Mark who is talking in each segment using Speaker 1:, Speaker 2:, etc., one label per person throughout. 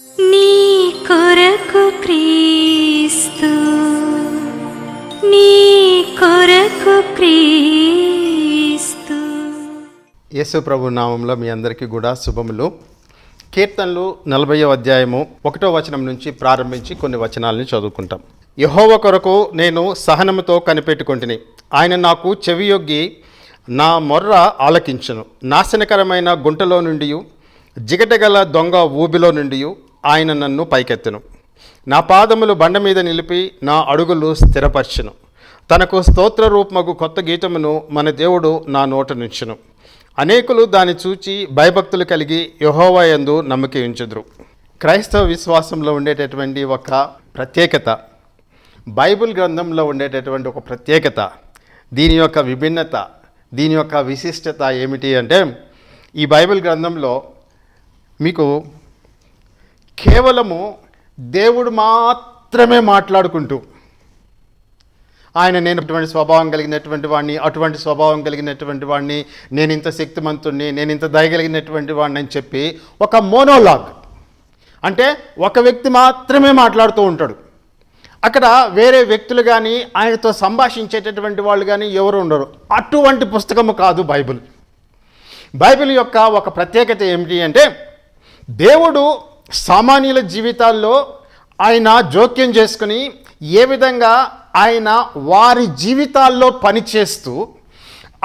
Speaker 1: నీ కొరకు క్రీస్తు, నీ కొరకు క్రీస్తు.
Speaker 2: యేసు ప్రభు నామంలో మీ అందరికీ కూడా శుభములు. కీర్తనలు 40వ అధ్యాయము 1వ వచనం నుంచి ప్రారంభించి కొన్ని వచనాలని చదువుకుంటాం. యెహోవా కొరకు నేను సహనముతో కనిపెట్టుకొంటిని, ఆయన నాకు చెవియొగ్గి నా మొర్ర ఆలకించును. నాశనకరమైన గుంటలో నుండి, జిగటగల దొంగ ఊబిలో నుండి ఆయన నన్ను పైకెత్తును. నా పాదములు బండ మీద నిలిపి నా అడుగులు స్థిరపరచును. తనకు స్తోత్ర రూపమగు కొత్త గీతమును మన దేవుడు నా నోట నుంచును. అనేకులు దాన్ని చూచి భయభక్తులు కలిగి యెహోవా యందు నమ్మక ఉంచుదురు. క్రైస్తవ విశ్వాసంలో ఉండేటటువంటి ఒక ప్రత్యేకత, బైబిల్ గ్రంథంలో ఉండేటటువంటి ఒక ప్రత్యేకత, దీని యొక్క విభిన్నత, దీని యొక్క విశిష్టత ఏమిటి అంటే, ఈ బైబిల్ గ్రంథంలో మీకు కేవలము దేవుడు మాత్రమే మాట్లాడుకుంటూ, ఆయన నేను అటువంటి స్వభావం కలిగినటువంటి వాడిని, అటువంటి స్వభావం కలిగినటువంటి వాడిని, నేను ఇంత శక్తిమంతుడిని, నేను ఇంత దయగలిగినటువంటి వాడిని అని చెప్పి ఒక మోనోలాగ్, అంటే ఒక వ్యక్తి మాత్రమే మాట్లాడుతూ ఉంటాడు. అక్కడ వేరే వ్యక్తులు కానీ ఆయనతో సంభాషించేటటువంటి వాళ్ళు కానీ ఎవరు ఉండరు. అటువంటి పుస్తకము కాదు బైబిల్. బైబిల్ యొక్క ఒక ప్రత్యేకత ఏమిటి అంటే, దేవుడు సామాన్యుల జీవితాల్లో ఆయన జోక్యం చేసుకుని ఏ విధంగా ఆయన వారి జీవితాల్లో పనిచేస్తూ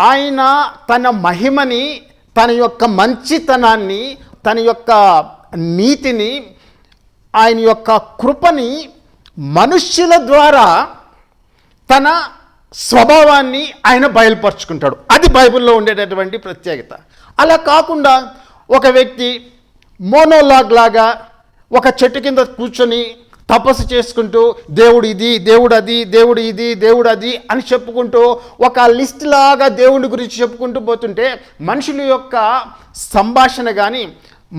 Speaker 2: ఆయన తన మహిమని, తన యొక్క మంచితనాన్ని, తన యొక్క నీతిని, ఆయన యొక్క కృపని మనుష్యుల ద్వారా తన స్వభావాన్ని ఆయన బయలుపరుచుకుంటాడు. అది బైబిల్లో ఉండేటటువంటి ప్రత్యేకత. అలా కాకుండా ఒక వ్యక్తి మోనోలాగ్ లాగా ఒక చెట్టు కింద కూర్చొని తపస్సు చేసుకుంటూ దేవుడు ఇది, దేవుడు అది, దేవుడు ఇది, దేవుడు అది అని చెప్పుకుంటూ ఒక లిస్ట్ లాగా దేవుడి గురించి చెప్పుకుంటూ పోతుంటే మనుషుల యొక్క సంభాషణ కానీ,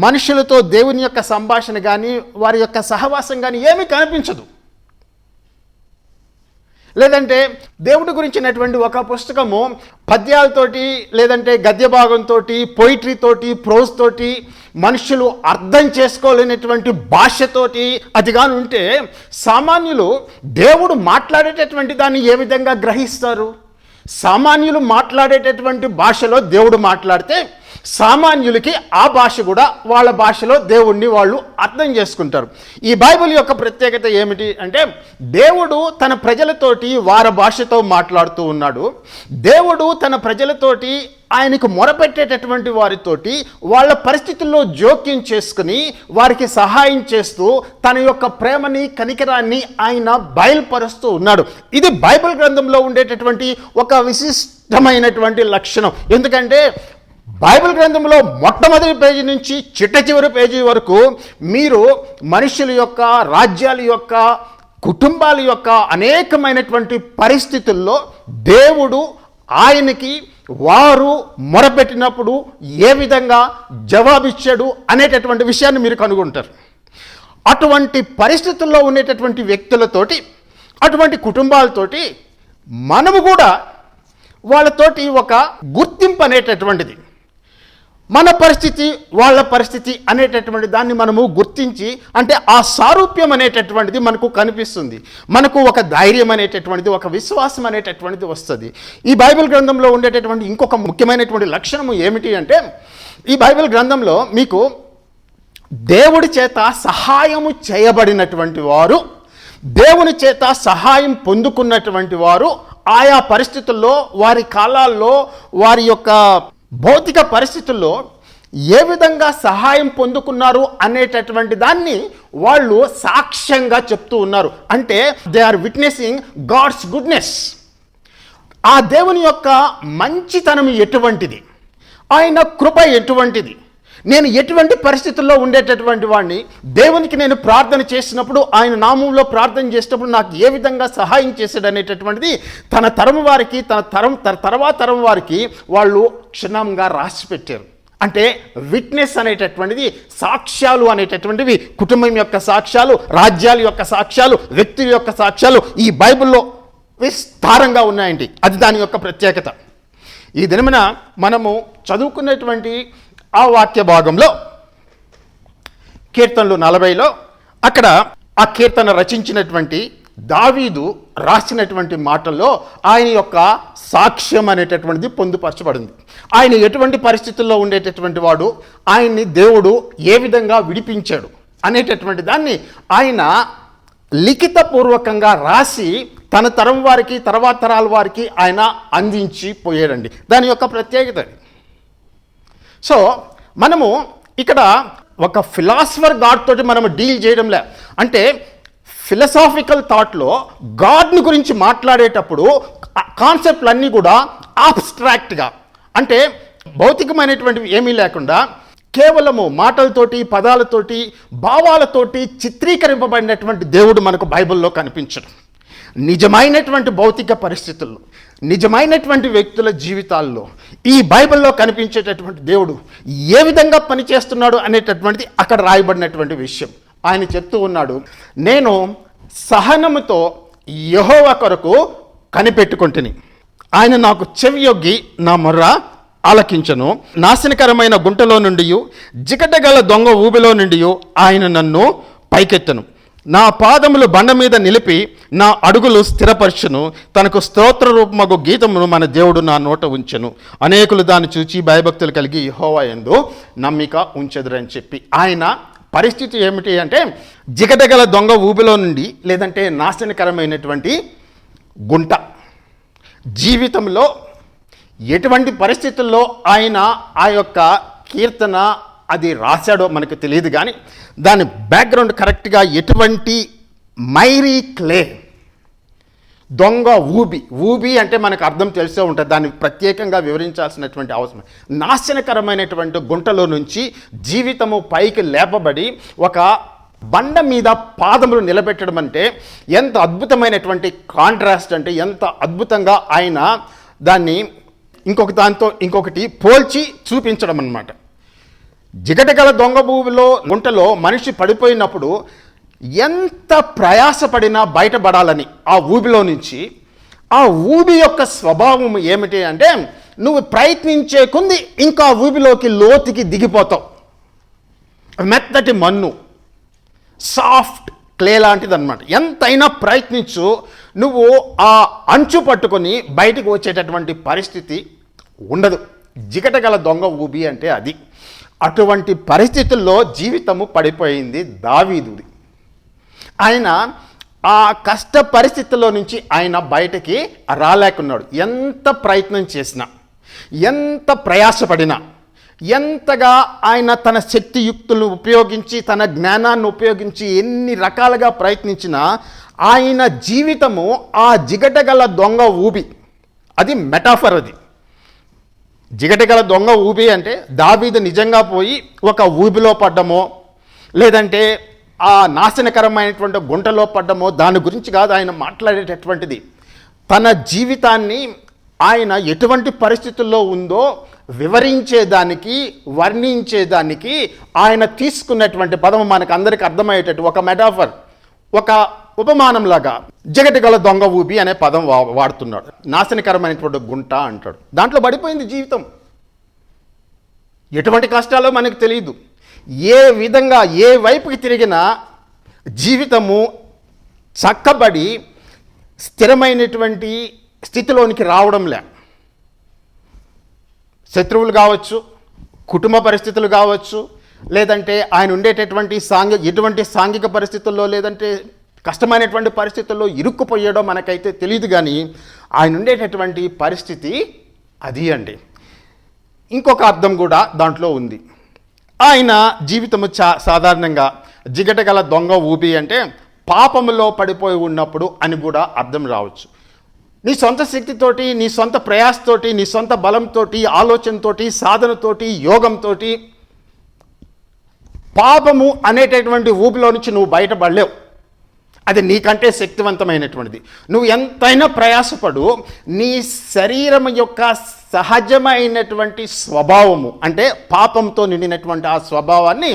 Speaker 2: మనుషులతో దేవుని యొక్క సంభాషణ కానీ, వారి యొక్క సహవాసం కానీ ఏమీ కనిపించదు. లేదంటే దేవుడి గురించినటువంటి ఒక పుస్తకము పద్యాలతోటి, లేదంటే గద్య భాగంతో, పోయిట్రీతోటి, ప్రోజ్ తోటి, మనుషులు అర్థం చేసుకోలేనటువంటి భాషతోటి అది కానీ ఉంటే సామాన్యులు దేవుడు మాట్లాడేటటువంటి దాన్ని ఏ విధంగా గ్రహిస్తారు? సామాన్యులు మాట్లాడేటటువంటి భాషలో దేవుడు మాట్లాడితే సామాన్యులకి ఆ భాష కూడా వాళ్ళ భాషలో దేవుణ్ణి వాళ్ళు అర్థం చేసుకుంటారు. ఈ బైబిల్ యొక్క ప్రత్యేకత ఏమిటి అంటే, దేవుడు తన ప్రజలతోటి వారి భాషతో మాట్లాడుతూ ఉన్నాడు. దేవుడు తన ప్రజలతోటి ఆయనకు మొరపెట్టేటటువంటి వారితోటి వాళ్ళ పరిస్థితుల్లో జోక్యం చేసుకుని వారికి సహాయం చేస్తూ తన యొక్క ప్రేమని, కనికరాన్ని ఆయన బయలుపరుస్తూ ఉన్నాడు. ఇది బైబిల్ గ్రంథంలో ఉండేటటువంటి ఒక విశిష్టమైనటువంటి లక్షణం. ఎందుకంటే బైబిల్ గ్రంథంలో మొట్టమొదటి పేజీ నుంచి చిట్ట చివరి పేజీ వరకు మీరు మనుషుల యొక్క, రాజ్యాల యొక్క, కుటుంబాల యొక్క అనేకమైనటువంటి పరిస్థితుల్లో దేవుడు ఆయనకి వారు మొరపెట్టినప్పుడు ఏ విధంగా జవాబిచ్చాడు అనేటటువంటి విషయాన్ని మీరు కనుగొంటారు. అటువంటి పరిస్థితుల్లో ఉండేటటువంటి వ్యక్తులతోటి, అటువంటి కుటుంబాలతోటి మనము కూడా వాళ్ళతోటి ఒక గుర్తింపు అనేటటువంటిది, మన పరిస్థితి వాళ్ళ పరిస్థితి అనేటటువంటి దాన్ని మనము గుర్తించి, అంటే ఆ సారూప్యం అనేటటువంటిది మనకు కనిపిస్తుంది. మనకు ఒక ధైర్యం అనేటటువంటిది, ఒక విశ్వాసం అనేటటువంటిది వస్తుంది. ఈ బైబిల్ గ్రంథంలో ఉండేటటువంటి ఇంకొక ముఖ్యమైనటువంటి లక్షణము ఏమిటి అంటే, ఈ బైబిల్ గ్రంథంలో మీకు దేవుడి చేత సహాయము చేయబడినటువంటి వారు, దేవుని చేత సహాయం పొందుకున్నటువంటి వారు ఆయా పరిస్థితుల్లో, వారి కాలాల్లో, వారి యొక్క భౌతిక పరిస్థితుల్లో ఏ విధంగా సహాయం పొందుకున్నారు అనేటటువంటి దాన్ని వాళ్ళు సాక్ష్యంగా చెప్తూ ఉన్నారు. అంటే they are witnessing God's goodness. ఆ దేవుని యొక్క మంచితనం ఎటువంటిది, ఆయన కృప ఎటువంటిది, నేను ఎటువంటి పరిస్థితుల్లో ఉండేటటువంటి వాడిని, దేవునికి నేను ప్రార్థన చేసినప్పుడు, ఆయన నామంలో ప్రార్థన చేసినప్పుడు నాకు ఏ విధంగా సహాయం చేశాడు అనేటటువంటిది తన తరం వారికి, తన తర్వాత తరం వారికి వాళ్ళు క్షుణ్ణంగా రాసి పెట్టారు. అంటే విట్నెస్ అనేటటువంటిది, సాక్ష్యాలు అనేటటువంటివి, కుటుంబం యొక్క సాక్ష్యాలు, రాజ్యాల యొక్క సాక్ష్యాలు, వ్యక్తుల యొక్క సాక్ష్యాలు ఈ బైబిల్లో విస్తారంగా ఉన్నాయండి. అది దాని యొక్క ప్రత్యేకత. ఈ దినమున మనము చదువుకున్నటువంటి ఆ వాక్య భాగంలో కీర్తనలు 40లో అక్కడ ఆ కీర్తన రచించినటువంటి దావీదు రాసినటువంటి మాటల్లో ఆయన యొక్క సాక్ష్యం అనేటటువంటిది పొందుపరచబడింది. ఆయన ఎటువంటి పరిస్థితుల్లో ఉండేటటువంటి వాడు, ఆయన్ని దేవుడు ఏ విధంగా విడిపించాడు అనేటటువంటి దాన్ని ఆయన లిఖితపూర్వకంగా రాసి తన తరం వారికి, తర్వాత తరాల వారికి ఆయన అందించి పోయాడండి. దాని యొక్క ప్రత్యేకత. సో మనము ఇక్కడ ఒక ఫిలాసఫర్ గాడ్ తోటి మనము డీల్ చేయడంలే. అంటే ఫిలసాఫికల్ థాట్లో గాడ్ని గురించి మాట్లాడేటప్పుడు కాన్సెప్ట్లన్నీ కూడా ఆబ్స్ట్రాక్ట్గా, అంటే భౌతికమైనటువంటివి ఏమీ లేకుండా కేవలము మాటలతోటి, పదాలతోటి, భావాలతోటి చిత్రీకరింపబడినటువంటి దేవుడు మనకు బైబిల్లో కనిపించడం. నిజమైనటువంటి భౌతిక పరిస్థితుల్లో, నిజమైనటువంటి వ్యక్తుల జీవితాల్లో ఈ బైబిల్లో కనిపించేటటువంటి దేవుడు ఏ విధంగా పనిచేస్తున్నాడు అనేటటువంటిది అక్కడ రాయబడినటువంటి విషయం. ఆయన చెప్తూ ఉన్నాడు, నేను సహనముతో యెహోవా కొరకు కనిపెట్టుకుంటుని, ఆయన నాకు చెవియొగ్గి నా మొర్ర ఆలకించను. నాశనకరమైన గుంటలో నుండి, జికటగల దొంగ ఊబిలో నుండి ఆయన నన్ను పైకెత్తను. నా పాదములు బండ మీద నిలిపి నా అడుగులు స్థిరపరచును. తనకు స్తోత్ర రూపమగు గీతమును మన దేవుడు నా నోట ఉంచెను. అనేకులు దాన్ని చూచి భయభక్తులు కలిగి యెహోవా యందు నమ్మిక ఉంచెదరని చెప్పి, ఆయన పరిస్థితి ఏమిటి అంటే జిగటగల దొంగ ఊబిలో నుండి, లేదంటే నాశనకరమైనటువంటి గుంట. జీవితంలో ఎటువంటి పరిస్థితుల్లో ఆయన ఆ యొక్క కీర్తన అది రాశాడో మనకు తెలియదు, కానీ దాని బ్యాక్గ్రౌండ్ కరెక్ట్గా ఎటువంటి మైరీ క్లే, దొంగ ఊబి అంటే మనకు అర్థం తెలిసే ఉంటుంది, దాన్ని ప్రత్యేకంగా వివరించాల్సినటువంటి అవసరం. నాశనకరమైనటువంటి గుంటలో నుంచి జీవితము పైకి లేపబడి ఒక బండ మీద పాదములు నిలబెట్టడం అంటే ఎంత అద్భుతమైనటువంటి కాంట్రాస్ట్, అంటే ఎంత అద్భుతంగా ఆయన దాన్ని ఇంకొక దాంతో ఇంకొకటి పోల్చి చూపించడం అన్నమాట. జిగటగల దొంగ భూమిలో గుంటలో మనిషి పడిపోయినప్పుడు ఎంత ప్రయాసపడినా బయటపడాలని ఆ ఊబిలో నుంచి, ఆ ఊబి యొక్క స్వభావం ఏమిటి అంటే నువ్వు ప్రయత్నించే కొంది ఇంకా ఊబిలోకి లోతుకి దిగిపోతావు. మెత్తటి మన్ను, సాఫ్ట్ క్లే లాంటిది అనమాట. ఎంతైనా ప్రయత్నించు, నువ్వు ఆ అంచు పట్టుకొని బయటకు వచ్చేటటువంటి పరిస్థితి ఉండదు. జిగటగల దొంగ ఊబి అంటే అది. అటువంటి పరిస్థితుల్లో జీవితము పడిపోయింది దావీదుది. ఆయన ఆ కష్ట పరిస్థితుల్లో నుంచి ఆయన బయటకి రాలేకున్నాడు. ఎంత ప్రయత్నం చేసినా, ఎంత ప్రయాసపడినా, ఎంతగా ఆయన తన శక్తియుక్తులు ఉపయోగించి, తన జ్ఞానాన్ని ఉపయోగించి ఎన్ని రకాలుగా ప్రయత్నించినా ఆయన జీవితము ఆ జిగటగల దొంగ ఊబి, అది మెటాఫర్. అది జిగటగల దొంగ ఊబి అంటే దావీదు నిజంగా పోయి ఒక ఊబిలో పడ్డమో, లేదంటే ఆ నాశనకరమైనటువంటి గుంటలో పడ్డమో దాని గురించి కాదు ఆయన మాట్లాడేటటువంటిది. తన జీవితాన్ని ఆయన ఎటువంటి పరిస్థితుల్లో ఉందో వివరించేదానికి, వర్ణించేదానికి ఆయన తీసుకున్నటువంటి పదం మనకు అందరికీ అర్థమయ్యేటట్టు ఒక మెటాఫర్, ఒక ఉపమానంలాగా జిగటగల దొంగ ఊబి అనే పదం వాడుతున్నాడు. నాశనకరమైనటువంటి గుంట అంటాడు. దాంట్లో పడిపోయింది జీవితం. ఎటువంటి కష్టాలో మనకు తెలియదు. ఏ విధంగా ఏ వైపుకి తిరిగినా జీవితము చక్కబడి స్థిరమైనటువంటి స్థితిలోనికి రావడంలే. శత్రువులు కావచ్చు, కుటుంబ పరిస్థితులు కావచ్చు, లేదంటే ఆయన ఉండేటటువంటి ఎటువంటి సాంఘిక పరిస్థితుల్లో, లేదంటే కష్టమైనటువంటి పరిస్థితుల్లో ఇరుక్కుపోయాడో మనకైతే తెలియదు, కానీ ఆయన ఉండేటటువంటి పరిస్థితి అది అండి. ఇంకొక అర్థం కూడా దాంట్లో ఉంది. ఆయన జీవితము సాధారణంగా జిగటగల దొంగ ఊబి అంటే పాపములో పడిపోయి ఉన్నప్పుడు అని కూడా అర్థం రావచ్చు. నీ సొంత శక్తితోటి, నీ సొంత ప్రయాసతోటి, నీ సొంత బలంతోటి, ఆలోచనతోటి, సాధనతోటి, యోగంతోటి పాపము అనేటటువంటి ఊబిలో నుంచి నువ్వు బయటపడలేవు. అది నీకంటే శక్తివంతమైనటువంటిది. నువ్వు ఎంతైనా ప్రయాసపడు, నీ శరీరం యొక్క సహజమైనటువంటి స్వభావము అంటే పాపంతో నిండినటువంటి ఆ స్వభావాన్ని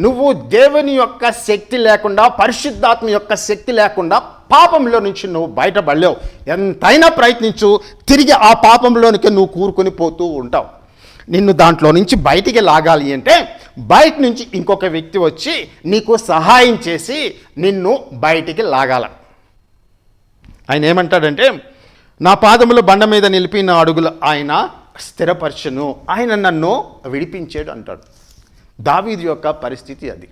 Speaker 2: నువ్వు దేవుని యొక్క శక్తి లేకుండా, పరిశుద్ధాత్మ యొక్క శక్తి లేకుండా పాపంలో నుంచి నువ్వు బయటపడలేవు. ఎంతైనా ప్రయత్నించు, తిరిగి ఆ పాపంలోనికి నువ్వు కూరుకొని పోతూ ఉంటావు. నిన్ను దాంట్లో నుంచి బయటికి లాగాలి అంటే బయట నుంచి ఇంకొక వ్యక్తి వచ్చి నీకు సహాయం చేసి నిన్ను బయటికి లాగాల. ఆయన ఏమంటాడంటే, నా పాదములు బండ మీద నిలిపి నా అడుగులు ఆయన స్థిరపరచును, ఆయన నన్ను విడిపించాడు అంటాడు. దావీదు యొక్క పరిస్థితి అది.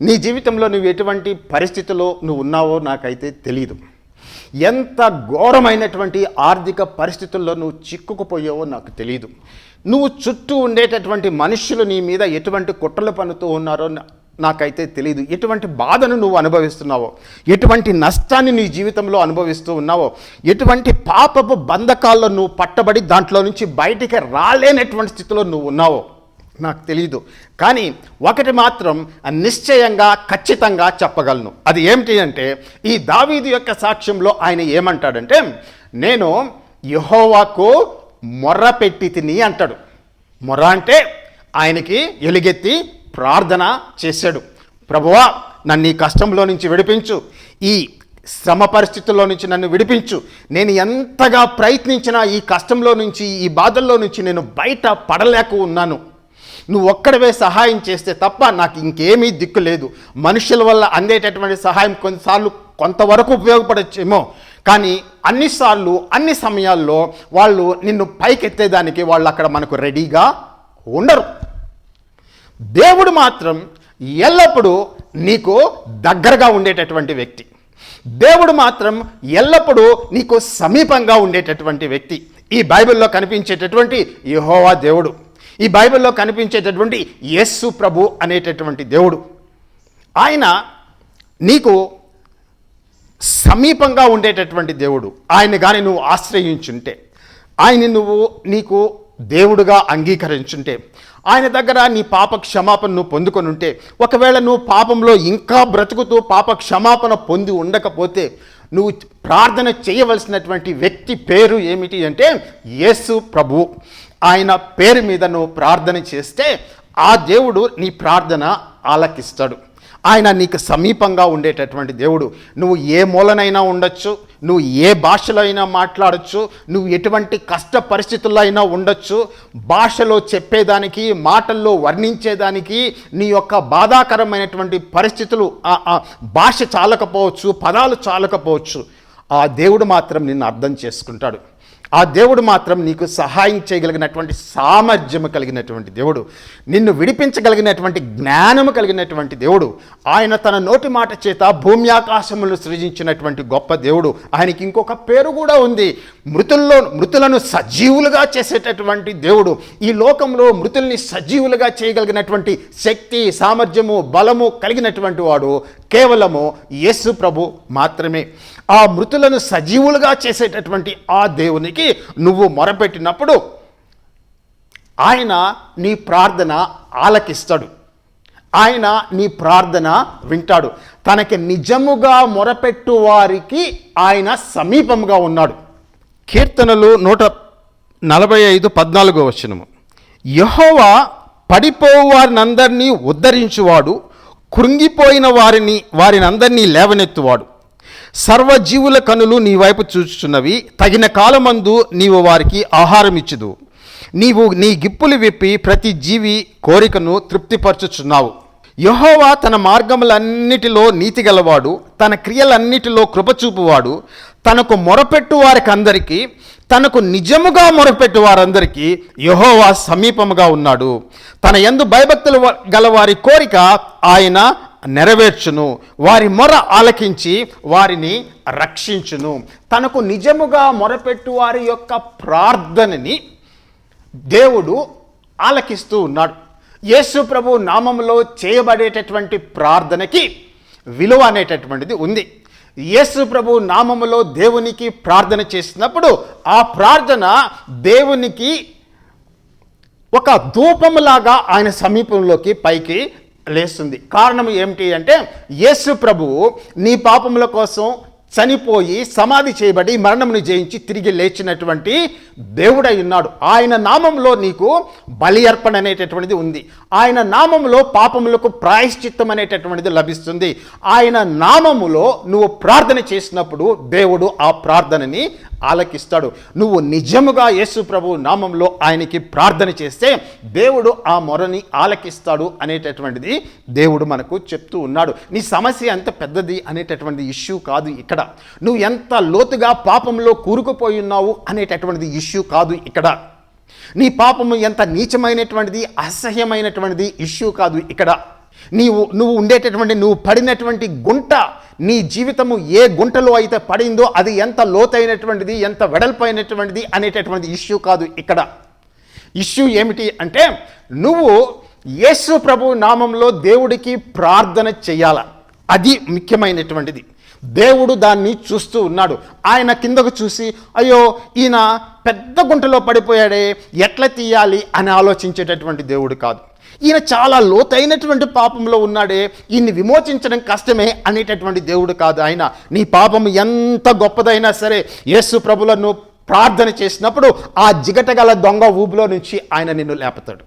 Speaker 2: నీ జీవితంలో నువ్వు ఎటువంటి పరిస్థితిలో నువ్వు ఉన్నావో నాకైతే తెలియదు. ఎంత ఘోరమైనటువంటి ఆర్థిక పరిస్థితుల్లో నువ్వు చిక్కుకుపోయావో నాకు తెలియదు. నువ్వు చుట్టూ ఉండేటటువంటి మనుషులు నీ మీద ఎటువంటి కుట్రలు పన్నుతూ ఉన్నారో నాకైతే తెలియదు. ఎటువంటి బాధను నువ్వు అనుభవిస్తున్నావో, ఎటువంటి నష్టాన్ని నీ జీవితంలో అనుభవిస్తూ ఉన్నావో, ఎటువంటి పాపపు బంధకాల్లో నువ్వు పట్టబడి దాంట్లో నుంచి బయటికి రాలేనటువంటి స్థితిలో నువ్వు ఉన్నావో నాకు తెలియదు. కానీ ఒకటి మాత్రం నిశ్చయంగా ఖచ్చితంగా చెప్పగలను. అది ఏమిటి అంటే, ఈ దావీదు యొక్క సాక్ష్యంలో ఆయన ఏమంటాడంటే, నేను యెహోవాకు మొర్ర పెట్టి తిని అంటాడు. మొర్ర అంటే ఆయనకి ఎలుగెత్తి ప్రార్థన చేశాడు. ప్రభువా, నన్ను ఈ కష్టంలో నుంచి విడిపించు, ఈ శ్రమ పరిస్థితుల్లో నుంచి నన్ను విడిపించు. నేను ఎంతగా ప్రయత్నించినా ఈ కష్టంలో నుంచి, ఈ బాధల్లో నుంచి నేను బయట పడలేక ఉన్నాను. నువ్వు ఒక్కడవే సహాయం చేస్తే తప్ప నాకు ఇంకేమీ దిక్కు లేదు. మనుషుల వల్ల అందేటటువంటి సహాయం కొన్నిసార్లు కొంతవరకు ఉపయోగపడచ్చేమో, కానీ అన్నిసార్లు అన్ని సమయాల్లో వాళ్ళు నిన్ను పైకెత్తేదానికి వాళ్ళు అక్కడ మనకు రెడీగా ఉండరు. దేవుడు మాత్రం ఎల్లప్పుడూ నీకు దగ్గరగా ఉండేటటువంటి వ్యక్తి. దేవుడు మాత్రం ఎల్లప్పుడూ నీకు సమీపంగా ఉండేటటువంటి వ్యక్తి. ఈ బైబిల్లో కనిపించేటటువంటి యెహోవా దేవుడు, ఈ బైబిల్లో కనిపించేటటువంటి యేసు ప్రభు అనేటటువంటి దేవుడు, ఆయన నీకు సమీపంగా ఉండేటటువంటి దేవుడు. ఆయన కానీ నువ్వు ఆశ్రయించుంటే, ఆయన నీకు దేవుడుగా అంగీకరించుంటే, ఆయన దగ్గర నీ పాప క్షమాపణ నువ్వు పొందుకొని ఉంటే, ఒకవేళ నువ్వు పాపంలో ఇంకా బ్రతుకుతూ పాప క్షమాపణ పొంది ఉండకపోతే, నువ్వు ప్రార్థన చేయవలసినటువంటి వ్యక్తి పేరు ఏమిటి అంటే యేసు ప్రభు. ఆయన పేరు మీద నువ్వు ప్రార్థన చేస్తే ఆ దేవుడు నీ ప్రార్థన ఆలకిస్తాడు. ఆయన నీకు సమీపంగా ఉండేటటువంటి దేవుడు. నువ్వు ఏ మూలనైనా ఉండొచ్చు, నువ్వు ఏ భాషలో అయినా మాట్లాడచ్చు, నువ్వు ఎటువంటి కష్ట పరిస్థితుల్లో అయినా ఉండొచ్చు. భాషలో చెప్పేదానికి, మాటల్లో వర్ణించేదానికి నీ యొక్క బాధాకరమైనటువంటి పరిస్థితులు భాష చాలకపోవచ్చు, పదాలు చాలకపోవచ్చు. ఆ దేవుడు మాత్రం నిన్ను అర్థం చేసుకుంటాడు. ఆ దేవుడు మాత్రం నీకు సహాయం చేయగలిగినటువంటి సామర్థ్యము కలిగినటువంటి దేవుడు, నిన్ను విడిపించగలిగినటువంటి జ్ఞానము కలిగినటువంటి దేవుడు. ఆయన తన నోటి మాట చేత భూమి ఆకాశములను సృజించినటువంటి గొప్ప దేవుడు. ఆయనకి ఇంకొక పేరు కూడా ఉంది, మృతులను సజీవులుగా చేసేటటువంటి దేవుడు. ఈ లోకంలో మృతుల్ని సజీవులుగా చేయగలిగినటువంటి శక్తి, సామర్థ్యము, బలము కలిగినటువంటి వాడు కేవలము యేసు ప్రభు మాత్రమే. ఆ మృతులను సజీవులుగా చేసేటటువంటి ఆ దేవునికి నువ్వు మొరపెట్టినప్పుడు ఆయన నీ ప్రార్థన ఆలకిస్తాడు, ఆయన నీ ప్రార్థన వింటాడు. తనకి నిజముగా మొరపెట్టు వారికి ఆయన సమీపంగా ఉన్నాడు. కీర్తనలు 145:14 యెహోవా పడిపోవు వారినందరినీ ఉద్ధరించువాడు, కృంగిపోయిన వారినందరినీ లేవనెత్తువాడు. సర్వజీవుల కనులు నీ వైపు చూచుచున్నవి, తగిన కాలమందు నీవు వారికి ఆహారం ఇచ్చుదు. నీవు నీ గిప్పులు విప్పి ప్రతి జీవి కోరికను తృప్తిపరచుచున్నావు. యెహోవా తన మార్గములన్నిటిలో నీతి గలవాడు, తన క్రియలన్నిటిలో కృపచూపువాడు. తనకు మొరపెట్టు వారికి అందరికీ, తనకు నిజముగా మొరపెట్టు వారందరికీ యెహోవా సమీపముగా ఉన్నాడు. తన యందు భయభక్తులు గలవారి కోరిక ఆయన నెరవేర్చును, వారి మొర ఆలకించి వారిని రక్షించును. తనకు నిజముగా మొరపెట్టు వారి యొక్క ప్రార్థనని దేవుడు ఆలకిస్తూ ఉన్నాడు. యేసు ప్రభు నామములో చేయబడేటటువంటి ప్రార్థనకి విలువ అనేటటువంటిది ఉంది. యేసు ప్రభు నామములో దేవునికి ప్రార్థన చేసినప్పుడు ఆ ప్రార్థన దేవునికి ఒక ధూపములాగా ఆయన సమీపంలోకి పైకి లేస్తుంది. కారణం ఏమిటి అంటే యేసు ప్రభువు నీ పాపముల కోసం చనిపోయి సమాధి చేయబడి మరణమును జయించి తిరిగి లేచినటువంటి దేవుడై ఉన్నాడు. ఆయన నామంలో నీకు బలి అర్పణ అనేటటువంటిది ఉంది. ఆయన నామములో పాపములకు ప్రాయశ్చిత్తం అనేటటువంటిది లభిస్తుంది. ఆయన నామములో నువ్వు ప్రార్థన చేసినప్పుడు దేవుడు ఆ ప్రార్థనని ఆలకిస్తాడు. నువ్వు నిజముగా యేసు ప్రభు నామంలో ఆయనకి ప్రార్థన చేస్తే దేవుడు ఆ మొరని ఆలకిస్తాడు అనేటటువంటిది దేవుడు మనకు చెప్తూ ఉన్నాడు. నీ సమస్య ఎంత పెద్దది అనేటటువంటి ఇష్యూ కాదు ఇక్కడ. నువ్వు ఎంత లోతుగా పాపంలో కూరుకుపోయి ఉన్నావు అనేటటువంటిది ఇష్యూ కాదు ఇక్కడ. నీ పాపము ఎంత నీచమైనటువంటిది, అసహ్యమైనటువంటిది ఇష్యూ కాదు ఇక్కడ. నువ్వు ఉండేటటువంటి, నువ్వు పడినటువంటి గుంట, నీ జీవితము ఏ గుంటలో అయితే పడిందో అది ఎంత లోతైనటువంటిది, ఎంత వెడల్పైనటువంటిది అనేటటువంటి ఇష్యూ కాదు ఇక్కడ. ఇష్యూ ఏమిటి అంటే నువ్వు యేసు ప్రభు నామంలో దేవుడికి ప్రార్థన చేయాల. అది ముఖ్యమైనటువంటిది. దేవుడు దాన్ని చూస్తూ ఉన్నాడు. ఆయన కిందకు చూసి అయ్యో ఈయన పెద్ద గుంటలో పడిపోయాడే, ఎట్లా తీయాలి అని ఆలోచించేటటువంటి దేవుడు కాదు. ఈయన చాలా లోతైనటువంటి పాపంలో ఉన్నాడే, ఈయన్ని విమోచించడం కష్టమే అనేటటువంటి దేవుడు కాదు ఆయన. నీ పాపం ఎంత గొప్పదైనా సరే యేసు ప్రభులను ప్రార్థన చేసినప్పుడు ఆ జిగటగల దొంగ ఊబిలో నుంచి ఆయన నిన్ను లేపుతాడు.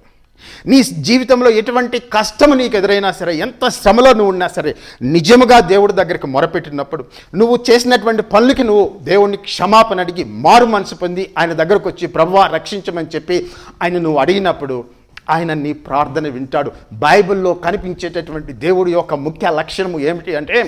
Speaker 2: నీ జీవితంలో ఎటువంటి కష్టము నీకు ఎదురైనా సరే, ఎంత శ్రమలో నువ్వు ఉన్నా సరే, నిజముగా దేవుడి దగ్గరికి మొరపెట్టినప్పుడు, నువ్వు చేసినటువంటి పనులకి నువ్వు దేవుడిని క్షమాపణ అడిగి మారు మనసు పొంది ఆయన దగ్గరకు వచ్చి ప్రభువా రక్షించమని చెప్పి ఆయన నువ్వు అడిగినప్పుడు ఆయన నీ ప్రార్థన వింటాడు. బైబిల్లో కనిపించేటటువంటి దేవుడి యొక్క ముఖ్య లక్షణము ఏమిటి అంటే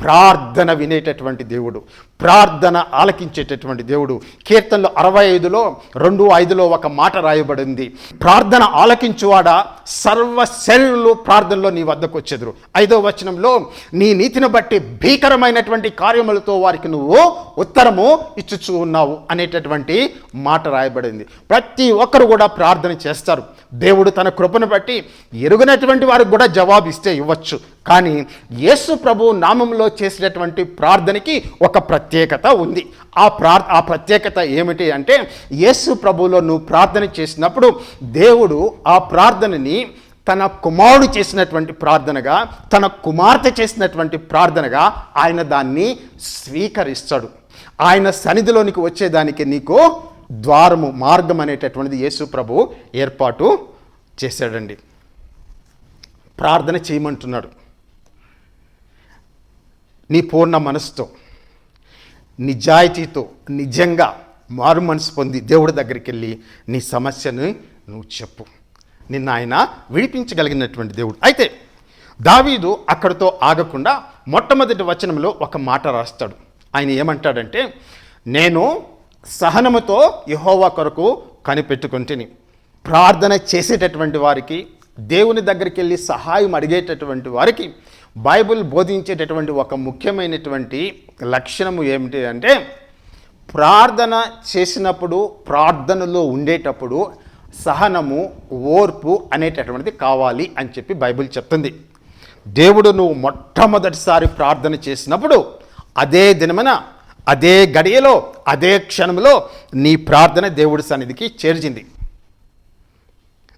Speaker 2: ప్రార్థన వినేటటువంటి దేవుడు, ప్రార్థన ఆలకించేటటువంటి దేవుడు. కీర్తనలు 65లో 2:5లో ఒక మాట రాయబడింది, ప్రార్థన ఆలకించువాడా సర్వ శరీరులు ప్రార్థనలో నీ వద్దకు వచ్చెదరు. 5వ వచనంలో నీ నీతిని బట్టి భీకరమైనటువంటి కార్యములతో వారికి నువ్వు ఉత్తరము ఇచ్చుచూ ఉన్నావు అనేటటువంటి మాట రాయబడింది. ప్రతి ఒక్కరు కూడా ప్రార్థన చేస్తారు. దేవుడు తన కృపను బట్టి ఎరుగనటువంటి వారికి కూడా జవాబు ఇస్తే ఇవ్వచ్చు. కానీ యేసు ప్రభు నామంలో చేసినటువంటి ప్రార్థనకి ఒక ప్రత్యేకత ఉంది. ఆ ప్రత్యేకత ఏమిటి అంటే యేసు ప్రభువులో నువ్వు ప్రార్థన చేసినప్పుడు దేవుడు ఆ ప్రార్థనని తన కుమారుడు చేసినటువంటి ప్రార్థనగా, తన కుమార్తె చేసినటువంటి ప్రార్థనగా ఆయన దాన్ని స్వీకరిస్తాడు. ఆయన సన్నిధిలోనికి వచ్చేదానికి నీకు ద్వారము, మార్గం అనేటటువంటిది యేసు ప్రభు ఏర్పాటు చేశాడండి. ప్రార్థన చేయమంటున్నాడు. నీ పూర్ణ మనసుతో, నిజాయితీతో, నిజంగా మారు మనసు పొంది దేవుడి దగ్గరికి వెళ్ళి నీ సమస్యను నువ్వు చెప్పు. నిన్న ఆయన విడిపించగలిగినటువంటి దేవుడు. అయితే దావీదు అక్కడితో ఆగకుండా మొట్టమొదటి వచనంలో ఒక మాట రాస్తాడు. ఆయన ఏమంటాడంటే, నేను సహనముతో యెహోవా కొరకు కనిపెట్టుకుంటుని. ప్రార్థన చేసేటటువంటి వారికి, దేవుని దగ్గరికి వెళ్ళి సహాయం అడిగేటటువంటి వారికి బైబిల్ బోధించేటటువంటి ఒక ముఖ్యమైనటువంటి లక్షణము ఏమిటి అంటే ప్రార్థన చేసినప్పుడు, ప్రార్థనలో ఉండేటప్పుడు సహనము, ఓర్పు అనేటటువంటిది కావాలి అని చెప్పి బైబిల్ చెప్తుంది. దేవుడు నువ్వు మొట్టమొదటిసారి ప్రార్థన చేసినప్పుడు అదే దినమున, అదే గడియలో, అదే క్షణంలో నీ ప్రార్థన దేవుడి సన్నిధికి చేర్చింది.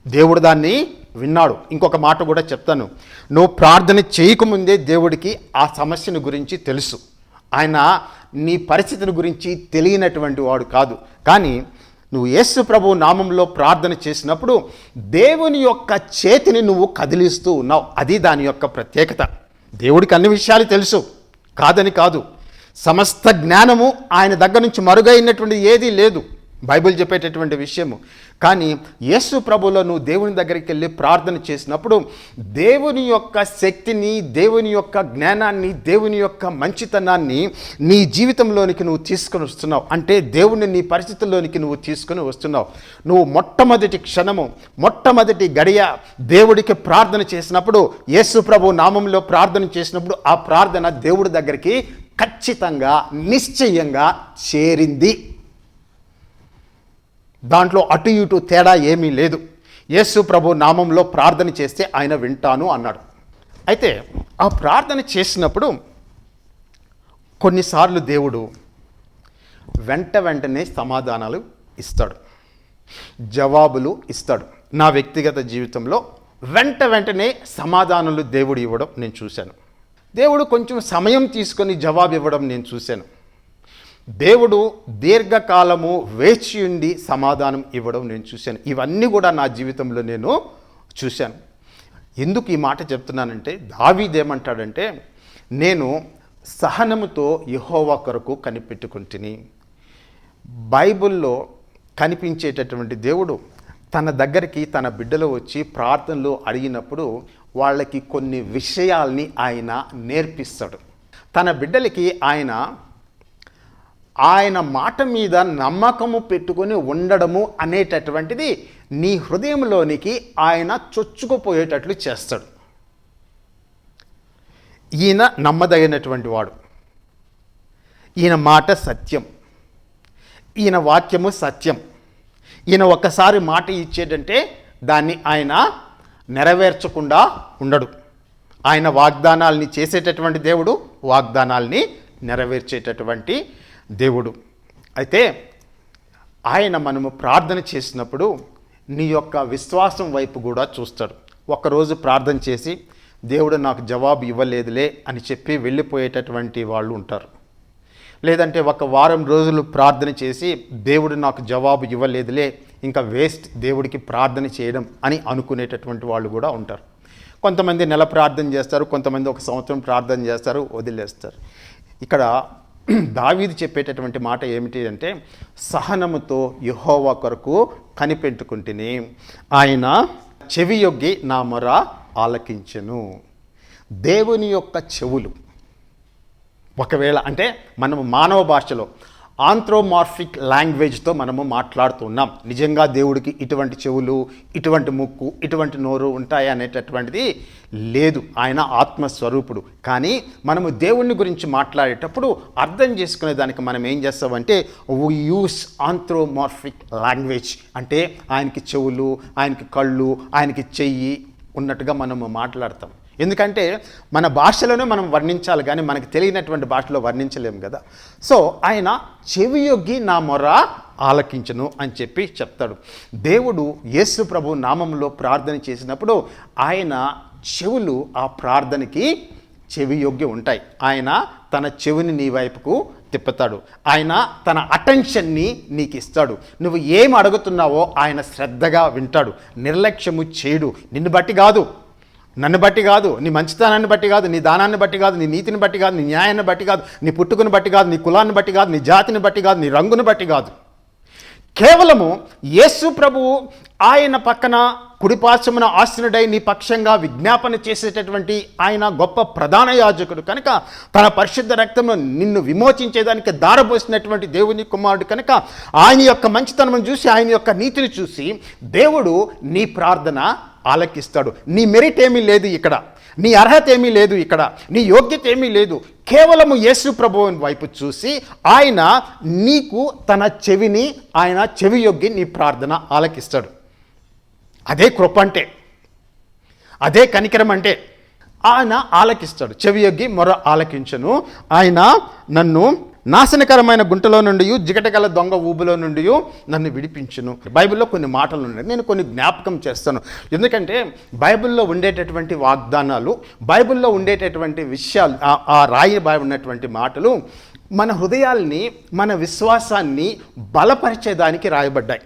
Speaker 2: దేవుడు దాన్ని విన్నాడు. ఇంకొక మాట కూడా చెప్తాను, నువ్వు ప్రార్థన చేయకముందే దేవుడికి ఆ సమస్యను గురించి తెలుసు. ఆయన నీ పరిస్థితిని గురించి తెలియనటువంటి వాడు కాదు. కానీ నువ్వు యేసు ప్రభు నామంలో ప్రార్థన చేసినప్పుడు దేవుని యొక్క చేతిని నువ్వు కదిలిస్తూ ఉన్నావు. అది దాని యొక్క ప్రత్యేకత. దేవుడికి అన్ని విషయాలు తెలుసు, కాదని కాదు. సమస్త జ్ఞానము ఆయన దగ్గర నుంచి మరుగైనటువంటి ఏదీ లేదు బైబిల్ చెప్పేటటువంటి విషయము. కానీ యేసు ప్రభువులో నువ్వు దేవుని దగ్గరికి వెళ్ళి ప్రార్థన చేసినప్పుడు దేవుని యొక్క శక్తిని, దేవుని యొక్క జ్ఞానాన్ని, దేవుని యొక్క మంచితనాన్ని నీ జీవితంలోనికి నువ్వు తీసుకొని వస్తున్నావు. అంటే దేవుని నీ పరిస్థితుల్లోనికి నువ్వు తీసుకొని వస్తున్నావు. నువ్వు మొట్టమొదటి క్షణము, మొట్టమొదటి గడియ దేవుడికి ప్రార్థన చేసినప్పుడు, యేసు ప్రభు నామంలో ప్రార్థన చేసినప్పుడు ఆ ప్రార్థన దేవుడి దగ్గరికి ఖచ్చితంగా, నిశ్చయంగా చేరింది. దాంట్లో అటు ఇటు తేడా ఏమీ లేదు. యేసు ప్రభు నామంలో ప్రార్థన చేస్తే ఆయన వింటాను అన్నాడు. అయితే ఆ ప్రార్థన చేసినప్పుడు కొన్నిసార్లు దేవుడు వెంటనే సమాధానాలు ఇస్తాడు, జవాబులు ఇస్తాడు. నా వ్యక్తిగత జీవితంలో వెంటనే సమాధానాలు దేవుడు ఇవ్వడం నేను చూశాను. దేవుడు కొంచెం సమయం తీసుకొని జవాబు ఇవ్వడం నేను చూశాను. దేవుడు దీర్ఘకాలము వేచి ఉండి సమాధానం ఇవ్వడం నేను చూశాను. ఇవన్నీ కూడా నా జీవితంలో నేను చూశాను. ఎందుకు ఈ మాట చెప్తున్నానంటే దావీదు ఏమంటాడంటే, నేను సహనముతో యెహోవా కొరకు కనిపెట్టుకుంటుని. బైబిల్లో కనిపించేటటువంటి దేవుడు తన దగ్గరికి తన బిడ్డలు వచ్చి ప్రార్థనలు అడిగినప్పుడు వాళ్ళకి కొన్ని విషయాల్ని ఆయన నేర్పిస్తాడు. తన బిడ్డలకి ఆయన మాట మీద నమ్మకము పెట్టుకొని ఉండడము అనేటటువంటిది నీ హృదయంలోనికి ఆయన చొచ్చుకుపోయేటట్లు చేస్తాడు. ఈయన నమ్మదగినటువంటి వాడు, ఈయన మాట సత్యం, ఈయన వాక్యము సత్యం. ఈయన ఒక్కసారి మాట ఇచ్చేటంటే దాన్ని ఆయన నెరవేర్చకుండా ఉండడు. ఆయన వాగ్దానాల్ని చేసేటటువంటి దేవుడు, వాగ్దానాల్ని నెరవేర్చేటటువంటి దేవుడు. అయితే ఆయన మనము ప్రార్థన చేసినప్పుడు నీ యొక్క విశ్వాసం వైపు కూడా చూస్తాడు. ఒకరోజు ప్రార్థన చేసి దేవుడు నాకు జవాబు ఇవ్వలేదులే అని చెప్పి వెళ్ళిపోయేటటువంటి వాళ్ళు ఉంటారు. లేదంటే ఒక వారం రోజులు ప్రార్థన చేసి దేవుడు నాకు జవాబు ఇవ్వలేదులే, ఇంకా వేస్ట్ దేవుడికి ప్రార్థన చేయడం అని అనుకునేటటువంటి వాళ్ళు కూడా ఉంటారు. కొంతమంది నెల ప్రార్థన చేస్తారు, కొంతమంది ఒక సంవత్సరం ప్రార్థన చేస్తారు, వదిలేస్తారు. ఇక్కడ దావీదు చెప్పేటటువంటి మాట ఏమిటి అంటే, సహనముతో యెహోవా కొరకు కనిపెట్టుకుంటుని, ఆయన చెవియొగ్గి నా మొర ఆలకించెను. దేవుని యొక్క చెవులు ఒకవేళ అంటే మనము మానవ భాషలో ఆంథ్రోమార్ఫిక్ లాంగ్వేజ్తో మనము మాట్లాడుతున్నాం. నిజంగా దేవుడికి ఇటువంటి చెవులు, ఇటువంటి ముక్కు, ఇటువంటి నోరు ఉంటాయి అనేటటువంటిది లేదు. ఆయన ఆత్మస్వరూపుడు. కానీ మనము దేవుని గురించి మాట్లాడేటప్పుడు అర్థం చేసుకునే దానికి మనం ఏం చేస్తామంటే వీ యూస్ ఆంథ్రోమార్ఫిక్ లాంగ్వేజ్. అంటే ఆయనకి చెవులు, ఆయనకి కళ్ళు, ఆయనకి చెయ్యి ఉన్నట్టుగా మనము మాట్లాడతాం. ఎందుకంటే మన భాషలోనే మనం వర్ణించాలి, కానీ మనకు తెలియనటువంటి భాషలో వర్ణించలేము కదా. సో ఆయన చెవియొగ్గి నా మొర ఆలకించను అని చెప్పి చెప్తాడు. దేవుడు యేసు ప్రభు నామంలో ప్రార్థన చేసినప్పుడు ఆయన చెవులు ఆ ప్రార్థనకి చెవియొగ్గి ఉంటాయి. ఆయన తన చెవిని నీ వైపుకు తిప్పుతాడు. ఆయన తన అటెన్షన్ని నీకు ఇస్తాడు. నువ్వు ఏం అడుగుతున్నావో ఆయన శ్రద్ధగా వింటాడు. నిర్లక్ష్యము చేయడు. నిన్ను బట్టి కాదు, నన్ను బట్టి కాదు, నీ మంచితనాన్ని బట్టి కాదు, నీ దానాన్ని బట్టి కాదు, నీ నీతిని బట్టి కాదు, నీ న్యాయాన్ని బట్టి కాదు, నీ పుట్టుకను బట్టి కాదు, నీ కులాన్ని బట్టి కాదు, నీ జాతిని బట్టి కాదు, నీ రంగును బట్టి కాదు. కేవలము యేసు ప్రభువు ఆయన పక్కన కుడిపార్శ్వమున ఆసీనుడై నీ పక్షంగా విజ్ఞాపన చేసేటటువంటి ఆయన గొప్ప ప్రధాన యాజకుడు కనుక, తన పరిశుద్ధ రక్తంలో నిన్ను విమోచించేదానికి దారపోసినటువంటి దేవుని కుమారుడు కనుక, ఆయన యొక్క మంచితనం చూసి, ఆయన యొక్క నీతిని చూసి దేవుడు నీ ప్రార్థన ఆలకిస్తాడు. నీ మెరిట్ ఏమీ లేదు ఇక్కడ, నీ అర్హత ఏమీ లేదు ఇక్కడ, నీ యోగ్యత ఏమీ లేదు. కేవలము యేసు ప్రభువుని వైపు చూసి ఆయన నీకు తన చెవిని, ఆయన చెవియొగ్గి నీ ప్రార్థన ఆలకిస్తాడు. అదే కృప అంటే, అదే కనికరం అంటే. ఆయన ఆలకిస్తాడు. చెవియొగ్గి మొర ఆలకించను. ఆయన నన్ను నాశనకరమైన గుంటలో నుండి, జిగటగల దొంగ ఊబులో నుండి నన్ను విడిపించును. బైబిల్లో కొన్ని మాటలు ఉన్నాయి, నేను కొన్ని జ్ఞాపకం చేస్తాను. ఎందుకంటే బైబిల్లో ఉండేటటువంటి వాగ్దానాలు, బైబిల్లో ఉండేటటువంటి విషయాలు, ఆ రాయబడినటువంటి మాటలు మన హృదయాల్ని, మన విశ్వాసాన్ని బలపరిచేదానికి రాయబడ్డాయి.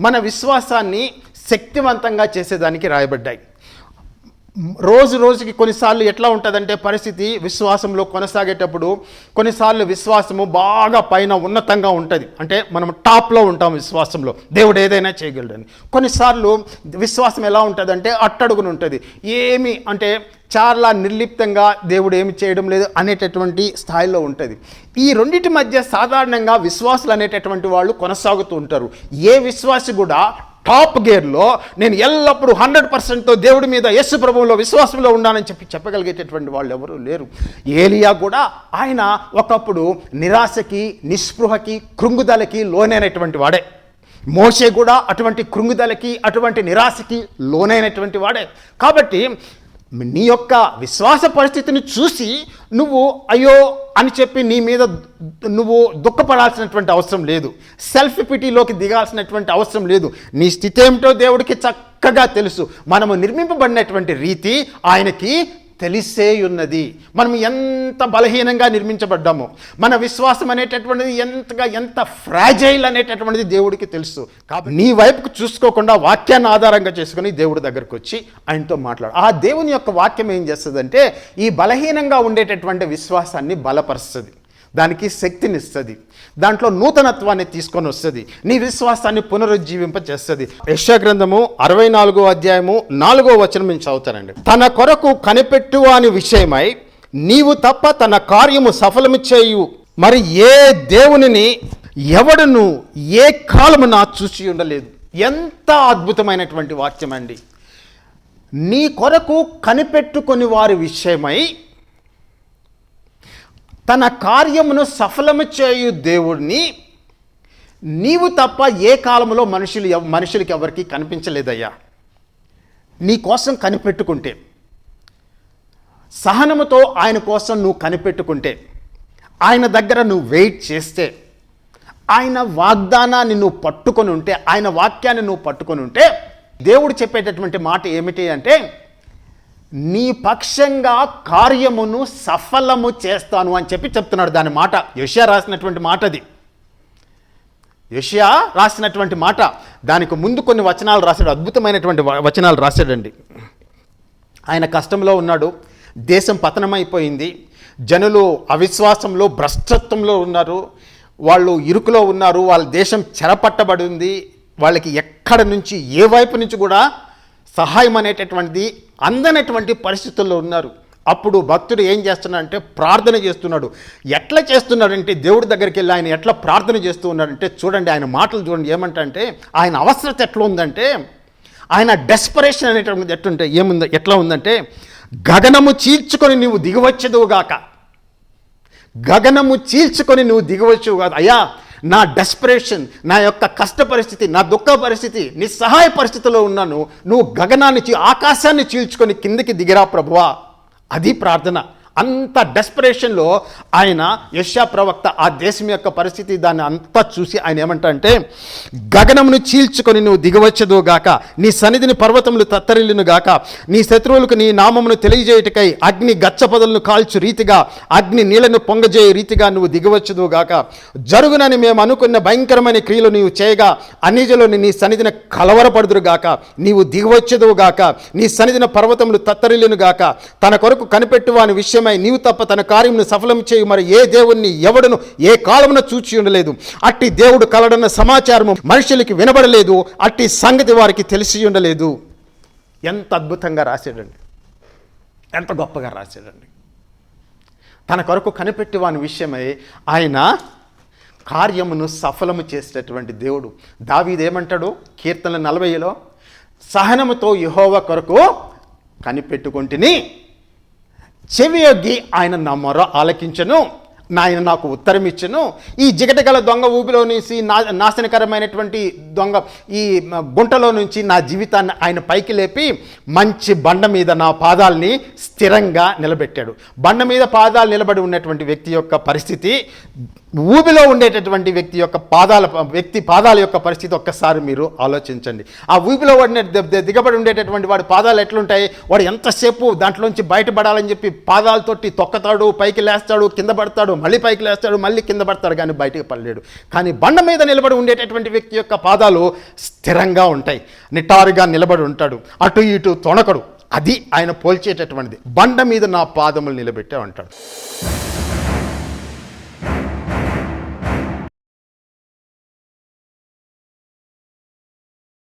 Speaker 2: మన విశ్వాసాన్ని శక్తివంతంగా చేసేదానికి రాయబడ్డాయి. రోజు రోజుకి కొన్నిసార్లు ఎట్లా ఉంటుందంటే పరిస్థితి, విశ్వాసంలో కొనసాగేటప్పుడు కొన్నిసార్లు విశ్వాసము బాగా పైన ఉన్నతంగా ఉంటుంది. అంటే మనం టాప్లో ఉంటాం విశ్వాసంలో, దేవుడు ఏదైనా చేయగలడని. కొన్నిసార్లు విశ్వాసం ఎలా ఉంటుందంటే అట్టడుగును ఉంటుంది. ఏమి అంటే చాలా నిర్లిప్తంగా దేవుడు ఏమి చేయడం లేదు అనేటటువంటి స్థాయిలో ఉంటుంది. ఈ రెండింటి మధ్య సాధారణంగా విశ్వాసులు అనేటటువంటి వాళ్ళు కొనసాగుతూ ఉంటారు. ఏ విశ్వాసి కూడా టాప్ గేర్లో నేను ఎల్లప్పుడూ 100%తో దేవుడి మీద, యేసు ప్రభువులో విశ్వాసంలో ఉన్నానని చెప్పగలిగేటటువంటి వాళ్ళు ఎవరూ లేరు. ఏలియా కూడా ఆయన ఒకప్పుడు నిరాశకి, నిస్పృహకి, కృంగుదలకి లోనైనటువంటి వాడే. మోషే కూడా అటువంటి కృంగుదలకి, అటువంటి నిరాశకి లోనైనటువంటి వాడే. కాబట్టి నీ యొక్క విశ్వాస పరిస్థితిని చూసి నువ్వు అయ్యో అని చెప్పి నీ మీద నువ్వు దుఃఖపడాల్సినటువంటి అవసరం లేదు. సెల్ఫ్ పిటీలోకి దిగాల్సినటువంటి అవసరం లేదు. నీ స్థితి ఏమిటో దేవుడికి చక్కగా తెలుసు. మనము నిర్మింపబడినటువంటి రీతి ఆయనకి తెలిసే ఉన్నది. మనం ఎంత బలహీనంగా నిర్మించబడ్డామో, మన విశ్వాసం అనేటటువంటిది ఎంత ఫ్రాజైల్ అనేటటువంటిది దేవుడికి తెలుసు. కాబట్టి నీ వైపుకు చూసుకోకుండా వాక్యాన్ని ఆధారంగా చేసుకుని దేవుడి దగ్గరకు వచ్చి ఆయనతో మాట్లాడు. ఆ దేవుని యొక్క వాక్యం ఏం చేస్తుందంటే ఈ బలహీనంగా ఉండేటటువంటి విశ్వాసాన్ని బలపరుస్తుంది. దానికి శక్తినిస్తుంది, దాంట్లో నూతనత్వాన్ని తీసుకొని వస్తుంది, నీ విశ్వాసాన్ని పునరుజ్జీవింపచేస్తుంది. యెషయా గ్రంథము 64వ అధ్యాయము 4వ వచనం నుంచి చదువుతానండి. తన కొరకు కనిపెట్టువాని విషయమై నీవు తప్ప తన కార్యము సఫలము చేయు మరి ఏ దేవునిని ఎవడును ఏ కాలమున చూసి ఉండలేదు. ఎంత అద్భుతమైనటువంటి వాక్యం అండి. నీ కొరకు కనిపెట్టుకొని వారి విషయమై తన కార్యమును సఫలము చేయు దేవుడిని నీవు తప్ప ఏ కాలంలో మనుషులకి ఎవరికి కనిపించలేదయ్యా. నీ కోసం కనిపెట్టుకుంటే, సహనముతో ఆయన కోసం నువ్వు కనిపెట్టుకుంటే, ఆయన దగ్గర నువ్వు వెయిట్ చేస్తే, ఆయన వాగ్దానాన్ని నువ్వు పట్టుకొని ఉంటే, ఆయన వాక్యాన్ని నువ్వు పట్టుకొని ఉంటే, దేవుడు చెప్పేటటువంటి మాట ఏమిటి అంటే, నీ పక్షంగా కార్యమును సఫలము చేస్తాను అని చెప్తున్నాడు. దాని మాట యెషయా రాసినటువంటి మాట, అది యెషయా రాసినటువంటి మాట. దానికి ముందు కొన్ని వచనాలు రాశాడు, అద్భుతమైనటువంటి వచనాలు రాశాడండి. ఆయన కష్టంలో ఉన్నాడు, దేశం పతనమైపోయింది, జనులు అవిశ్వాసంలో భ్రష్టత్వంలో ఉన్నారు, వాళ్ళు ఇరుకులో ఉన్నారు, వాళ్ళ దేశం చెరపట్టబడి ఉంది, వాళ్ళకి ఎక్కడ నుంచి ఏ వైపు నుంచి కూడా సహాయం అనేటటువంటిది అందనటువంటి పరిస్థితుల్లో ఉన్నారు. అప్పుడు భక్తుడు ఏం చేస్తున్నాడంటే ప్రార్థన చేస్తున్నాడు. ఎట్లా చేస్తున్నాడంటే దేవుడి దగ్గరికి వెళ్ళి ఆయన ఎట్లా ప్రార్థన చేస్తూ ఉన్నాడంటే చూడండి, ఆయన మాటలు చూడండి ఏమంటే, ఆయన అవసరత ఎట్లా ఉందంటే, ఆయన డెస్పరేషన్ అనేటటువంటి ఎట్లా ఉందంటే, గగనము చీల్చుకొని నువ్వు దిగవచ్చేదువుగాక, గగనము చీల్చుకొని నువ్వు దిగవచ్చువు కాదు అయ్యా. నా డెస్పరేషన్, నా యొక్క కష్ట పరిస్థితి, నా దుఃఖ పరిస్థితి, నిస్సహాయ పరిస్థితిలో ఉన్నాను, నువ్వు గగనాన్ని ఆకాశాన్ని చీల్చుకొని కిందికి దిగిరా ప్రభువా. అది ప్రార్థన. అంత డెస్పరేషన్లో ఆయన యెషయా ప్రవక్త ఆ దేశం యొక్క పరిస్థితి దాన్ని అంతా చూసి ఆయన ఏమంటాడంటే, గగనమును చీల్చుకొని నువ్వు దిగవచ్చదు గాక, నీ సన్నిధిని పర్వతములు తత్తరిల్లును గాక, నీ శత్రువులకు నీ నామమును తెలియజేయుటకై అగ్ని గచ్చపొదలను కాల్చు రీతిగా, అగ్ని నీళ్లను పొంగజేయ రీతిగా నువ్వు దిగవచ్చదు గాక. జరుగునని మేము అనుకున్న భయంకరమైన క్రియలు నీవు చేయగా అన్నిజనులు నీ సన్నిధిని కలవరపడుదురు గాక, నీవు దిగవచ్చదు గాక, నీ సన్నిధిన పర్వతములు తత్తరిల్లును గాక. తన కొరకు కనిపెట్టువాని విషయం నీవు తప్ప తన కార్యమును సఫలం చేయు మరి ఏ దేవుణ్ణి ఎవడును ఏ కాలమున చూచి ఉండలేదు. అట్టి దేవుడు కలడన్న సమాచారము మనుషులకి వినబడలేదు, అట్టి సంగతి వారికి తెలిసి ఉండలేదు. ఎంత అద్భుతంగా రాశాడండి, ఎంత గొప్పగా రాశాడండి. తన కొరకు కనిపెట్టి వాని విషయమై ఆయన కార్యమును సఫలము చేసేటటువంటి దేవుడు. దావీదు ఏమంటాడు కీర్తనల 40లో, సహనముతో యెహోవా కొరకు కనిపెట్టుకొంటిని, చెవియొగ్గి ఆయన నా మొర ఆలకించను, ఆయన నాకు ఉత్తరం ఇచ్చను. ఈ జిగటగల దొంగ ఊపిలో నుంచి నాశనకరమైనటువంటి దొంగ ఈ గుంటలో నుంచి నా జీవితాన్ని ఆయన పైకి లేపి మంచి బండ మీద నా పాదాలని స్థిరంగా నిలబెట్టాడు. బండ మీద పాదాలు నిలబడి ఉన్నటువంటి వ్యక్తి యొక్క పరిస్థితి, ఊబిలో ఉండేటటువంటి వ్యక్తి పాదాల యొక్క పరిస్థితి ఒక్కసారి మీరు ఆలోచించండి. ఆ ఊబిలో దిగబడి ఉండేటటువంటి వాడి పాదాలు ఎట్లుంటాయి, వాడు ఎంతసేపు దాంట్లోంచి బయటపడాలని చెప్పి పాదాలతోటి తొక్కతాడు, పైకి లేస్తాడు, కింద పడతాడు, మళ్ళీ పైకి లేస్తాడు, మళ్ళీ కింద పడతాడు, కానీ బయటికి పడలేడు. కానీ బండ మీద నిలబడి ఉండేటటువంటి వ్యక్తి యొక్క పాదాలు స్థిరంగా ఉంటాయి, నిటారుగా నిలబడి ఉంటాడు, అటు ఇటు తొణకడు. అది ఆయన పోల్చేటటువంటిది. బండ మీద నా పాదములు నిలబెట్టే అంటాడు.